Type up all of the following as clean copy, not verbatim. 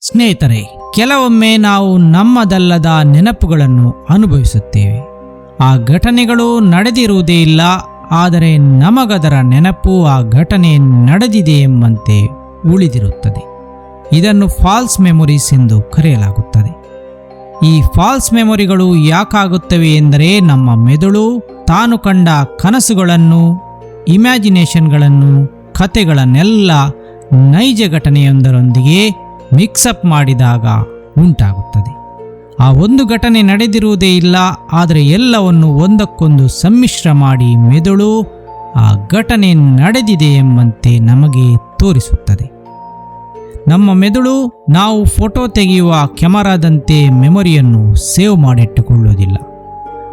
ಸ್ನೇಹಿತರೆ, ಕೆಲವೊಮ್ಮೆ ನಾವು ನಮ್ಮದಲ್ಲದ ನೆನಪುಗಳನ್ನು ಅನುಭವಿಸುತ್ತೇವೆ. ಆ ಘಟನೆಗಳು ನಡೆದಿರುವುದೇ ಇಲ್ಲ, ಆದರೆ ನಮಗದರ ನೆನಪು ಆ ಘಟನೆ ನಡೆದಿದೆ ಎಂಬಂತೆ ಉಳಿದಿರುತ್ತದೆ. ಇದನ್ನು ಫಾಲ್ಸ್ ಮೆಮೊರೀಸ್ ಎಂದು ಕರೆಯಲಾಗುತ್ತದೆ. ಈ ಫಾಲ್ಸ್ ಮೆಮೊರಿಗಳು ಯಾಕಾಗುತ್ತವೆ ಎಂದರೆ, ನಮ್ಮ ಮೆದುಳು ತಾನು ಕಂಡ ಕನಸುಗಳನ್ನು, ಇಮ್ಯಾಜಿನೇಷನ್ಗಳನ್ನು, ಕತೆಗಳನ್ನೆಲ್ಲ ನೈಜ ಘಟನೆಯೊಂದರೊಂದಿಗೆ ಮಿಕ್ಸಪ್ ಮಾಡಿದಾಗ ಉಂಟಾಗುತ್ತದೆ. ಆ ಒಂದು ಘಟನೆ ನಡೆದಿರುವುದೇ ಇಲ್ಲ, ಆದರೆ ಎಲ್ಲವನ್ನು ಒಂದಕ್ಕೊಂದು ಸಮ್ಮಿಶ್ರ ಮಾಡಿ ಮೆದುಳು ಆ ಘಟನೆ ನಡೆದಿದೆ ಎಂಬಂತೆ ನಮಗೆ ತೋರಿಸುತ್ತದೆ. ನಮ್ಮ ಮೆದುಳು ನಾವು ಫೋಟೋ ತೆಗೆಯುವ ಕ್ಯಾಮರಾದಂತೆ ಮೆಮೊರಿಯನ್ನು ಸೇವ್ ಮಾಡಿಟ್ಟುಕೊಳ್ಳುವುದಿಲ್ಲ.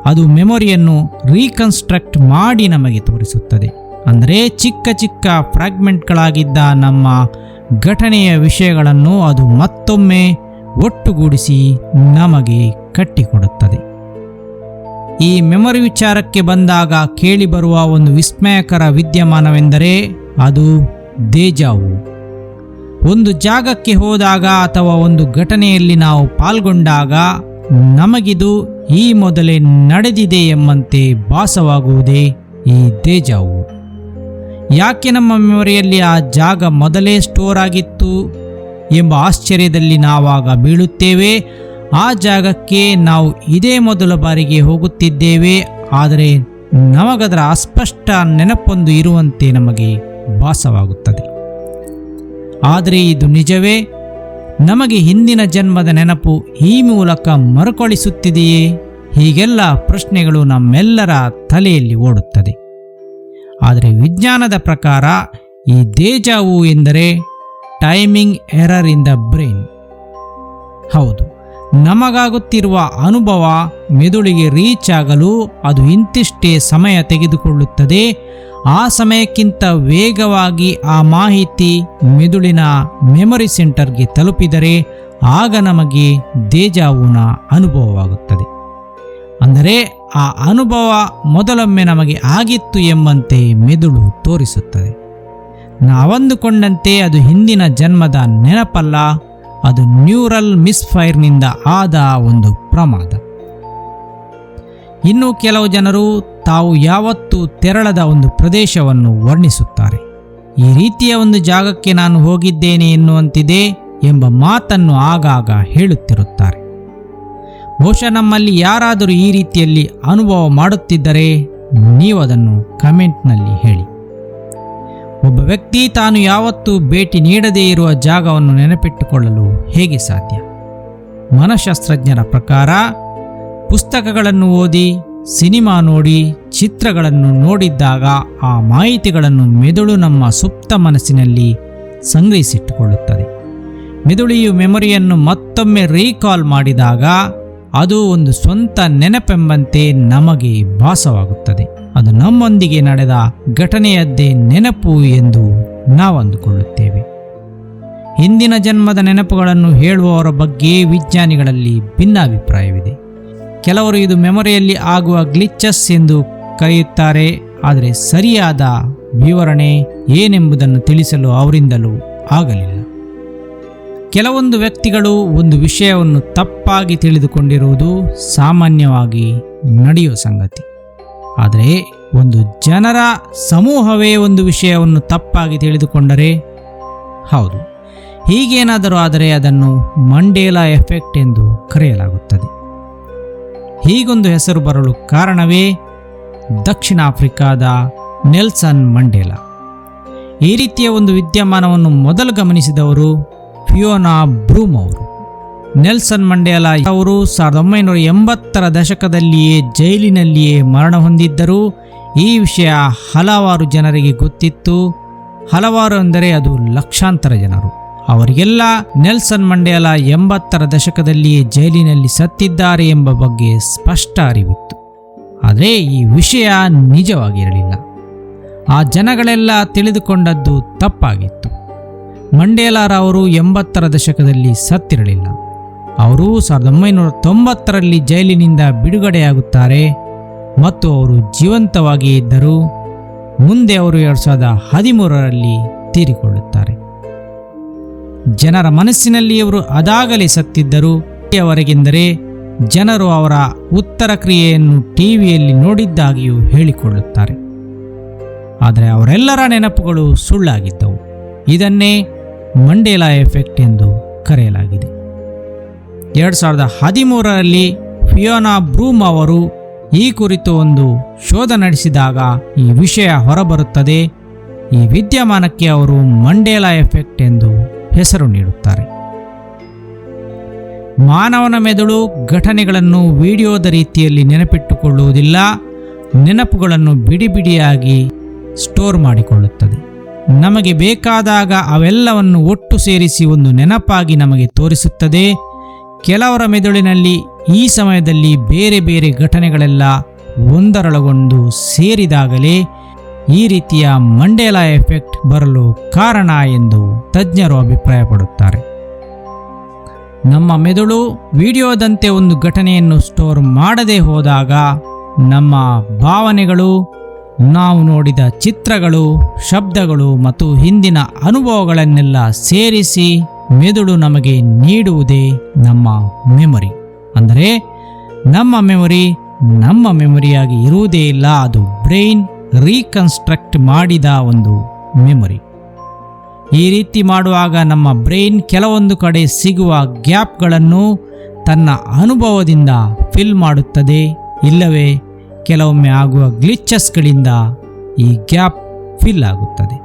ಅದು ಮೆಮೊರಿಯನ್ನು ರೀಕನ್ಸ್ಟ್ರಕ್ಟ್ ಮಾಡಿ ನಮಗೆ ತೋರಿಸುತ್ತದೆ. ಅಂದರೆ ಚಿಕ್ಕ ಚಿಕ್ಕ ಫ್ರಾಗ್ಮೆಂಟ್ಗಳಾಗಿದ್ದ ನಮ್ಮ ಘಟನೆಯ ವಿಷಯಗಳನ್ನು ಅದು ಮತ್ತೊಮ್ಮೆ ಒಟ್ಟುಗೂಡಿಸಿ ನಮಗೆ ಕಟ್ಟಿಕೊಡುತ್ತದೆ. ಈ ಮೆಮೊರಿ ವಿಚಾರಕ್ಕೆ ಬಂದಾಗ ಕೇಳಿಬರುವ ಒಂದು ವಿಸ್ಮಯಕರ ವಿದ್ಯಮಾನವೆಂದರೆ ಅದು ದೇಜಾವು. ಒಂದು ಜಾಗಕ್ಕೆ ಹೋದಾಗ ಅಥವಾ ಒಂದು ಘಟನೆಯಲ್ಲಿ ನಾವು ಪಾಲ್ಗೊಂಡಾಗ ನಮಗಿದು ಈ ಮೊದಲೇ ನಡೆದಿದೆ ಎಂಬಂತೆ ಭಾಸವಾಗುವುದೇ ಈ ದೇಜಾವು. ಯಾಕೆ ನಮ್ಮ ಮೆಮೊರಿಯಲ್ಲಿ ಆ ಜಾಗ ಮೊದಲೇ ಸ್ಟೋರ್ ಆಗಿತ್ತು ಎಂಬ ಆಶ್ಚರ್ಯದಲ್ಲಿ ನಾವಾಗ ಬೀಳುತ್ತೇವೆ. ಆ ಜಾಗಕ್ಕೆ ನಾವು ಇದೇ ಮೊದಲ ಬಾರಿಗೆ ಹೋಗುತ್ತಿದ್ದೇವೆ, ಆದರೆ ನಮಗದರ ಅಸ್ಪಷ್ಟ ನೆನಪೊಂದು ಇರುವಂತೆ ನಮಗೆ ಭಾಸವಾಗುತ್ತದೆ. ಆದರೆ ಇದು ನಿಜವೇ? ನಮಗೆ ಹಿಂದಿನ ಜನ್ಮದ ನೆನಪು ಈ ಮೂಲಕ ಮರುಕಳಿಸುತ್ತಿದೆಯೇ? ಹೀಗೆಲ್ಲ ಪ್ರಶ್ನೆಗಳು ನಮ್ಮೆಲ್ಲರ ತಲೆಯಲ್ಲಿ ಓಡುತ್ತದೆ. ಆದರೆ ವಿಜ್ಞಾನದ ಪ್ರಕಾರ ಈ ದೇಜಾವು ಎಂದರೆ timing error in the brain. ಹೌದು, ನಮಗಾಗುತ್ತಿರುವ ಅನುಭವ ಮೆದುಳಿಗೆ ರೀಚ್ ಆಗಲು ಅದು ಇಂತಿಷ್ಟೇ ಸಮಯ ತೆಗೆದುಕೊಳ್ಳುತ್ತದೆ. ಆ ಸಮಯಕ್ಕಿಂತ ವೇಗವಾಗಿ ಆ ಮಾಹಿತಿ ಮೆದುಳಿನ ಮೆಮೊರಿ ಸೆಂಟರ್ಗೆ ತಲುಪಿದರೆ ಆಗ ನಮಗೆ ದೇಜಾವುನ ಅನುಭವವಾಗುತ್ತದೆ. ಅಂದರೆ ಆ ಅನುಭವ ಮೊದಲೊಮ್ಮೆ ನಮಗೆ ಆಗಿತ್ತು ಎಂಬಂತೆ ಮೆದುಳು ತೋರಿಸುತ್ತದೆ. ನಾವಂದುಕೊಂಡಂತೆ ಅದು ಹಿಂದಿನ ಜನ್ಮದ ನೆನಪಲ್ಲ, ಅದು ನ್ಯೂರಲ್ ಮಿಸ್ಫೈರ್ನಿಂದ ಆದ ಒಂದು ಪ್ರಮಾದ. ಇನ್ನು ಕೆಲವು ಜನರು ತಾವು ಯಾವತ್ತೂ ತೆರಳದ ಒಂದು ಪ್ರದೇಶವನ್ನು ವರ್ಣಿಸುತ್ತಾರೆ. ಈ ರೀತಿಯ ಒಂದು ಜಾಗಕ್ಕೆ ನಾನು ಹೋಗಿದ್ದೇನೆ ಎನ್ನುವಂತಿದೆ ಎಂಬ ಮಾತನ್ನು ಆಗಾಗ ಹೇಳುತ್ತಿರುತ್ತಾರೆ. ಬಹುಶಃ ನಮ್ಮಲ್ಲಿ ಯಾರಾದರೂ ಈ ರೀತಿಯಲ್ಲಿ ಅನುಭವ ಮಾಡುತ್ತಿದ್ದರೆ ನೀವು ಅದನ್ನು ಕಮೆಂಟ್ನಲ್ಲಿ ಹೇಳಿ. ಒಬ್ಬ ವ್ಯಕ್ತಿ ತಾನು ಯಾವತ್ತೂ ಭೇಟಿ ನೀಡದೇ ಇರುವ ಜಾಗವನ್ನು ನೆನಪಿಟ್ಟುಕೊಳ್ಳಲು ಹೇಗೆ ಸಾಧ್ಯ? ಮನಃಶಾಸ್ತ್ರಜ್ಞರ ಪ್ರಕಾರ ಪುಸ್ತಕಗಳನ್ನು ಓದಿ, ಸಿನಿಮಾ ನೋಡಿ, ಚಿತ್ರಗಳನ್ನು ನೋಡಿದ್ದಾಗ ಆ ಮಾಹಿತಿಗಳನ್ನು ಮೆದುಳು ನಮ್ಮ ಸುಪ್ತ ಮನಸ್ಸಿನಲ್ಲಿ ಸಂಗ್ರಹಿಸಿಟ್ಟುಕೊಳ್ಳುತ್ತದೆ. ಮೆದುಳಿಯು ಮೆಮೊರಿಯನ್ನು ಮತ್ತೊಮ್ಮೆ ರೀಕಾಲ್ ಮಾಡಿದಾಗ ಅದು ಒಂದು ಸ್ವಂತ ನೆನಪೆಂಬಂತೆ ನಮಗೆ ಭಾಸವಾಗುತ್ತದೆ. ಅದು ನಮ್ಮೊಂದಿಗೆ ನಡೆದ ಘಟನೆಯದ್ದೇ ನೆನಪು ಎಂದು ನಾವು ಅಂದುಕೊಳ್ಳುತ್ತೇವೆ. ಹಿಂದಿನ ಜನ್ಮದ ನೆನಪುಗಳನ್ನು ಹೇಳುವವರ ಬಗ್ಗೆ ವಿಜ್ಞಾನಿಗಳಲ್ಲಿ ಭಿನ್ನಾಭಿಪ್ರಾಯವಿದೆ. ಕೆಲವರು ಇದು ಮೆಮೊರಿಯಲ್ಲಿ ಆಗುವ ಗ್ಲಿಚಸ್ ಎಂದು ಕರೆಯುತ್ತಾರೆ. ಆದರೆ ಸರಿಯಾದ ವಿವರಣೆ ಏನೆಂಬುದನ್ನು ತಿಳಿಸಲು ಅವರಿಂದಲೂ ಆಗಲಿಲ್ಲ. ಕೆಲವೊಂದು ವ್ಯಕ್ತಿಗಳು ಒಂದು ವಿಷಯವನ್ನು ತಪ್ಪಾಗಿ ತಿಳಿದುಕೊಂಡಿರುವುದು ಸಾಮಾನ್ಯವಾಗಿ ನಡೆಯುವ ಸಂಗತಿ. ಆದರೆ ಒಂದು ಜನರ ಸಮೂಹವೇ ಒಂದು ವಿಷಯವನ್ನು ತಪ್ಪಾಗಿ ತಿಳಿದುಕೊಂಡರೆ, ಹೌದು, ಹೀಗೇನಾದರೂ ಆದರೆ ಅದನ್ನು ಮಂಡೇಲಾ ಎಫೆಕ್ಟ್ ಎಂದು ಕರೆಯಲಾಗುತ್ತದೆ. ಹೀಗೊಂದು ಹೆಸರು ಬರಲು ಕಾರಣವೇ ದಕ್ಷಿಣ ಆಫ್ರಿಕಾದ ನೆಲ್ಸನ್ ಮಂಡೇಲಾ. ಈ ರೀತಿಯ ಒಂದು ವಿದ್ಯಮಾನವನ್ನು ಮೊದಲು ಗಮನಿಸಿದವರು ಫಿಯೋನಾ ಬ್ರೂಮ್ ಅವರು. ನೆಲ್ಸನ್ ಮಂಡೇಲಾ ಅವರು 1980ರ ದಶಕದಲ್ಲಿಯೇ ಜೈಲಿನಲ್ಲಿಯೇ ಮರಣ ಹೊಂದಿದ್ದರು. ಈ ವಿಷಯ ಹಲವಾರು ಜನರಿಗೆ ಗೊತ್ತಿತ್ತು. ಹಲವಾರು ಅಂದರೆ ಅದು ಲಕ್ಷಾಂತರ ಜನರು. ಅವರಿಗೆಲ್ಲ ನೆಲ್ಸನ್ ಮಂಡೇಲಾ 80ರ ದಶಕದಲ್ಲಿಯೇ ಜೈಲಿನಲ್ಲಿ ಸತ್ತಿದ್ದಾರೆ ಎಂಬ ಬಗ್ಗೆ ಸ್ಪಷ್ಟ ಅರಿವಿತ್ತು. ಆದರೆ ಈ ವಿಷಯ ನಿಜವಾಗಿರಲಿಲ್ಲ. ಆ ಜನಗಳೆಲ್ಲ ತಿಳಿದುಕೊಂಡದ್ದು ತಪ್ಪಾಗಿತ್ತು. ಮಂಡೇಲಾರವರು 80ರ ದಶಕದಲ್ಲಿ ಸತ್ತಿರಲಿಲ್ಲ. ಅವರು 1990ರಲ್ಲಿ ಜೈಲಿನಿಂದ ಬಿಡುಗಡೆಯಾಗುತ್ತಾರೆ ಮತ್ತು ಅವರು ಜೀವಂತವಾಗಿಯೇ ಇದ್ದರು. ಮುಂದೆ ಅವರು 2013ರಲ್ಲಿ ತೀರಿಕೊಳ್ಳುತ್ತಾರೆ. ಜನರ ಮನಸ್ಸಿನಲ್ಲಿ ಇವರು ಅದಾಗಲೇ ಸತ್ತಿದ್ದರು. ಅವರಿಗೆಂದರೆ ಜನರು ಅವರ ಉತ್ತರ ಕ್ರಿಯೆಯನ್ನು ಟಿವಿಯಲ್ಲಿ ನೋಡಿದ್ದಾಗಿಯೂ ಹೇಳಿಕೊಳ್ಳುತ್ತಾರೆ. ಆದರೆ ಅವರೆಲ್ಲರ ನೆನಪುಗಳು ಸುಳ್ಳಾಗಿದ್ದವು. ಇದನ್ನೇ ಮಂಡೇಲಾ ಎಫೆಕ್ಟ್ ಎಂದು ಕರೆಯಲಾಗಿದೆ. 2013ರಲ್ಲಿ ಫಿಯೋನಾ ಬ್ರೂಮ್ ಅವರು ಈ ಕುರಿತು ಒಂದು ಶೋಧ ನಡೆಸಿದಾಗ ಈ ವಿಷಯ ಹೊರಬರುತ್ತದೆ. ಈ ವಿದ್ಯಮಾನಕ್ಕೆ ಅವರು ಮಂಡೇಲಾ ಎಫೆಕ್ಟ್ ಎಂದು ಹೆಸರು ನೀಡುತ್ತಾರೆ. ಮಾನವನ ಮೆದುಳು ಘಟನೆಗಳನ್ನು ವಿಡಿಯೋದ ರೀತಿಯಲ್ಲಿ ನೆನಪಿಟ್ಟುಕೊಳ್ಳುವುದಿಲ್ಲ. ನೆನಪುಗಳನ್ನು ಬಿಡಿಬಿಡಿಯಾಗಿ ಸ್ಟೋರ್ ಮಾಡಿಕೊಳ್ಳುತ್ತದೆ. ನಮಗೆ ಬೇಕಾದಾಗ ಅವೆಲ್ಲವನ್ನು ಒಟ್ಟು ಸೇರಿಸಿ ಒಂದು ನೆನಪಾಗಿ ನಮಗೆ ತೋರಿಸುತ್ತದೆ. ಕೆಲವರ ಮೆದುಳಿನಲ್ಲಿ ಈ ಸಮಯದಲ್ಲಿ ಬೇರೆ ಬೇರೆ ಘಟನೆಗಳೆಲ್ಲ ಒಂದರೊಳಗೊಂಡು ಸೇರಿದಾಗಲೇ ಈ ರೀತಿಯ ಮಂಡೇಲಾ ಎಫೆಕ್ಟ್ ಬರಲು ಕಾರಣ ಎಂದು ತಜ್ಞರು ಅಭಿಪ್ರಾಯಪಡುತ್ತಾರೆ. ನಮ್ಮ ಮೆದುಳು ವಿಡಿಯೋದಂತೆ ಒಂದು ಘಟನೆಯನ್ನು ಸ್ಟೋರ್ ಮಾಡದೇ ಹೋದಾಗ ನಮ್ಮ ಭಾವನೆಗಳು, ನಾವು ನೋಡಿದ ಚಿತ್ರಗಳು, ಶಬ್ದಗಳು ಮತ್ತು ಹಿಂದಿನ ಅನುಭವಗಳನ್ನೆಲ್ಲ ಸೇರಿಸಿ ಮೆದುಳು ನಮಗೆ ನೀಡುವುದೇ ನಮ್ಮ ಮೆಮೊರಿ. ಅಂದರೆ ನಮ್ಮ ಮೆಮೊರಿಯಾಗಿ ಇರುವುದೇ ಇಲ್ಲ, ಅದು ಬ್ರೈನ್ ರೀಕನ್ಸ್ಟ್ರಕ್ಟ್ ಮಾಡಿದ ಒಂದು ಮೆಮೊರಿ. ಈ ರೀತಿ ಮಾಡುವಾಗ ನಮ್ಮ ಬ್ರೈನ್ ಕೆಲವೊಂದು ಕಡೆ ಸಿಗುವ ಗ್ಯಾಪ್ಗಳನ್ನು ತನ್ನ ಅನುಭವದಿಂದ ಫಿಲ್ ಮಾಡುತ್ತದೆ, ಇಲ್ಲವೇ ಕೆಲವೊಮ್ಮೆ ಆಗುವ ಗ್ಲಿಚಸ್ಗಳಿಂದ ಈ ಗ್ಯಾಪ್ ಫಿಲ್ ಆಗುತ್ತದೆ.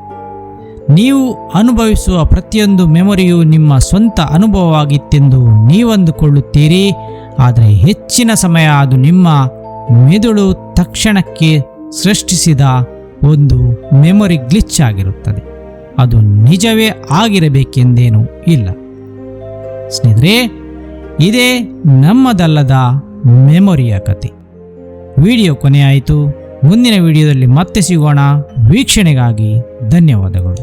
ನೀವು ಅನುಭವಿಸುವ ಪ್ರತಿಯೊಂದು ಮೆಮೊರಿಯು ನಿಮ್ಮ ಸ್ವಂತ ಅನುಭವವಾಗಿತ್ತೆಂದು ನೀವಂದುಕೊಳ್ಳುತ್ತೀರಿ. ಆದರೆ ಹೆಚ್ಚಿನ ಸಮಯ ಅದು ನಿಮ್ಮ ಮೆದುಳು ತಕ್ಷಣಕ್ಕೆ ಸೃಷ್ಟಿಸಿದ ಒಂದು ಮೆಮೊರಿ ಗ್ಲಿಚ್ ಆಗಿರುತ್ತದೆ. ಅದು ನಿಜವೇ ಆಗಿರಬೇಕೆಂದೇನೂ ಇಲ್ಲ. ಸ್ನೇಹಿತರೆ, ಇದೇ ನಮ್ಮದಲ್ಲದ ಮೆಮೊರಿಯ ಕತೆ. ವಿಡಿಯೋ ಕೊನೆಯಾಯಿತು. ಮುಂದಿನ ವಿಡಿಯೋದಲ್ಲಿ ಮತ್ತೆ ಸಿಗೋಣ. ವೀಕ್ಷಣೆಗಾಗಿ ಧನ್ಯವಾದಗಳು.